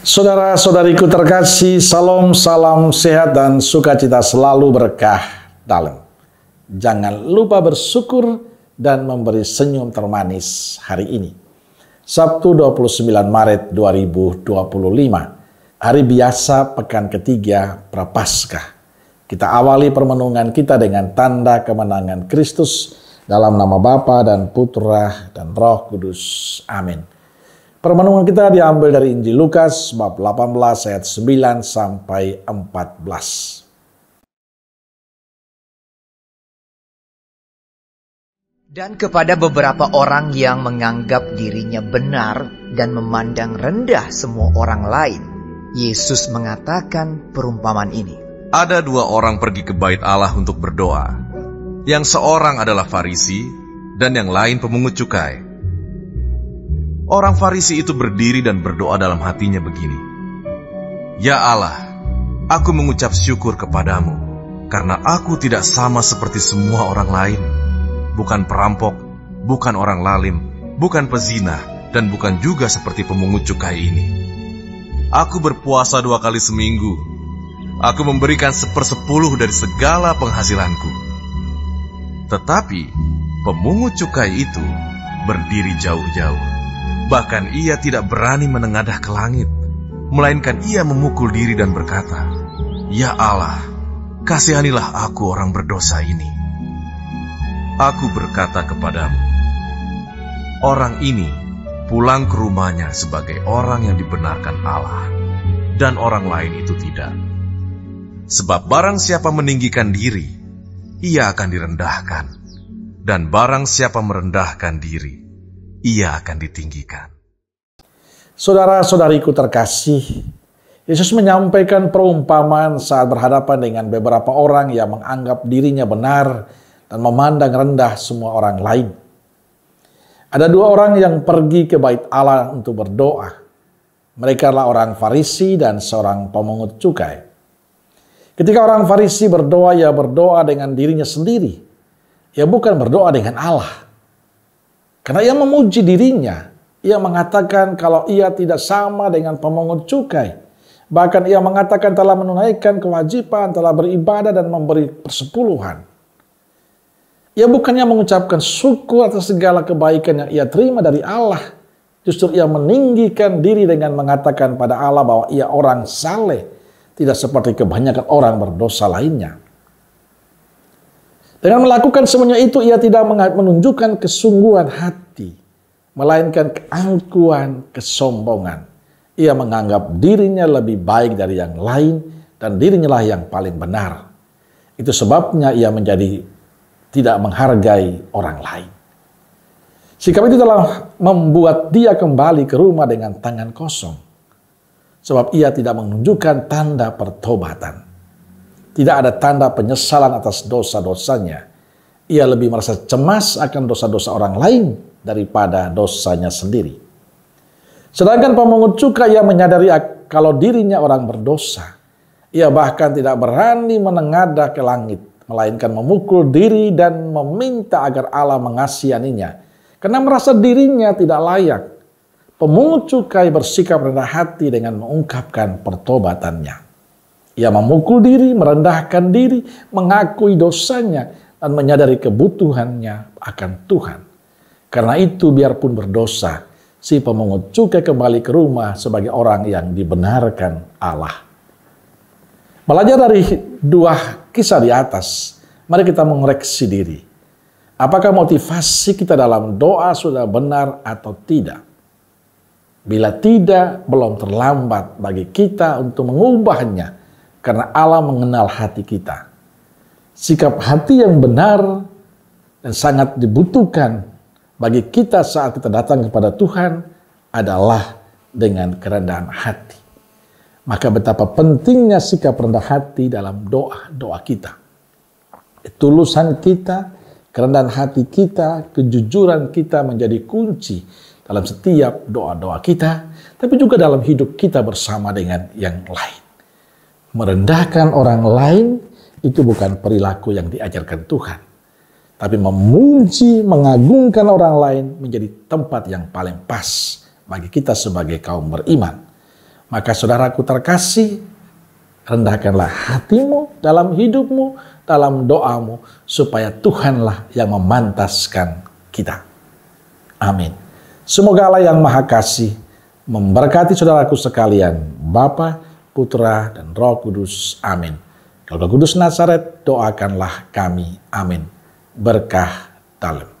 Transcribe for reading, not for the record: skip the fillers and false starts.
Saudara-saudariku terkasih, salam sehat dan sukacita selalu berkah dalam. Jangan lupa bersyukur dan memberi senyum termanis hari ini. Sabtu 29 Maret 2025, hari biasa pekan ketiga Prapaskah. Kita awali permenungan kita dengan tanda kemenangan Kristus dalam nama Bapa dan Putra dan Roh Kudus. Amin. Permenungan kita diambil dari Injil Lukas bab 18 ayat 9 sampai 14. Dan kepada beberapa orang yang menganggap dirinya benar dan memandang rendah semua orang lain, Yesus mengatakan perumpamaan ini. Ada dua orang pergi ke bait Allah untuk berdoa. Yang seorang adalah Farisi dan yang lain pemungut cukai. Orang Farisi itu berdiri dan berdoa dalam hatinya begini. Ya Allah, aku mengucap syukur kepadamu, karena aku tidak sama seperti semua orang lain. Bukan perampok, bukan orang lalim, bukan pezina, dan bukan juga seperti pemungut cukai ini. Aku berpuasa 2 kali seminggu. Aku memberikan 1/10 dari segala penghasilanku. Tetapi pemungut cukai itu berdiri jauh-jauh. Bahkan ia tidak berani menengadah ke langit, melainkan ia memukul diri dan berkata, Ya Allah, kasihanilah aku orang berdosa ini. Aku berkata kepadamu, orang ini pulang ke rumahnya sebagai orang yang dibenarkan Allah, dan orang lain itu tidak. Sebab barang siapa meninggikan diri, ia akan direndahkan, dan barang siapa merendahkan diri, ia akan ditinggikan. Saudara-saudariku terkasih, Yesus menyampaikan perumpamaan saat berhadapan dengan beberapa orang yang menganggap dirinya benar dan memandang rendah semua orang lain. Ada dua orang yang pergi ke bait Allah untuk berdoa. Mereka adalah orang Farisi dan seorang pemungut cukai. Ketika orang Farisi berdoa, ia berdoa dengan dirinya sendiri. Ia bukan berdoa dengan Allah. Karena ia memuji dirinya, ia mengatakan kalau ia tidak sama dengan pemungut cukai. Bahkan ia mengatakan telah menunaikan kewajiban, telah beribadah dan memberi persepuluhan. Ia bukannya mengucapkan syukur atas segala kebaikan yang ia terima dari Allah. Justru ia meninggikan diri dengan mengatakan pada Allah bahwa ia orang saleh, tidak seperti kebanyakan orang berdosa lainnya. Dengan melakukan semuanya itu, ia tidak menunjukkan kesungguhan hati, melainkan keangkuhan, kesombongan. Ia menganggap dirinya lebih baik dari yang lain, dan dirinya lah yang paling benar. Itu sebabnya ia menjadi tidak menghargai orang lain. Sikap itu telah membuat dia kembali ke rumah dengan tangan kosong. Sebab ia tidak menunjukkan tanda pertobatan. Tidak ada tanda penyesalan atas dosa-dosanya. Ia lebih merasa cemas akan dosa-dosa orang lain daripada dosanya sendiri. Sedangkan pemungut cukai yang menyadari kalau dirinya orang berdosa. Ia bahkan tidak berani menengadah ke langit, melainkan memukul diri dan meminta agar Allah mengasihaninya. Karena merasa dirinya tidak layak. Pemungut cukai bersikap rendah hati dengan mengungkapkan pertobatannya. Ia memukul diri, merendahkan diri, mengakui dosanya, dan menyadari kebutuhannya akan Tuhan. Karena itu biarpun berdosa, si pemungut cukai kembali ke rumah sebagai orang yang dibenarkan Allah. Belajar dari dua kisah di atas, mari kita mengoreksi diri. Apakah motivasi kita dalam doa sudah benar atau tidak? Bila tidak, belum terlambat bagi kita untuk mengubahnya. Karena Allah mengenal hati kita. Sikap hati yang benar dan sangat dibutuhkan bagi kita saat kita datang kepada Tuhan adalah dengan kerendahan hati. Maka betapa pentingnya sikap rendah hati dalam doa-doa kita. Ketulusan kita, kerendahan hati kita, kejujuran kita menjadi kunci dalam setiap doa-doa kita, tapi juga dalam hidup kita bersama dengan yang lain. Merendahkan orang lain itu bukan perilaku yang diajarkan Tuhan. Tapi memuji, mengagungkan orang lain menjadi tempat yang paling pas bagi kita sebagai kaum beriman. Maka saudaraku terkasih, rendahkanlah hatimu dalam hidupmu, dalam doamu, supaya Tuhanlah yang memantaskan kita. Amin. Semoga Allah yang Maha Kasih memberkati saudaraku sekalian, Bapa, Putra, dan Roh Kudus. Amin. Kalau Roh Kudus Nazaret, doakanlah kami. Amin. Berkah dalam.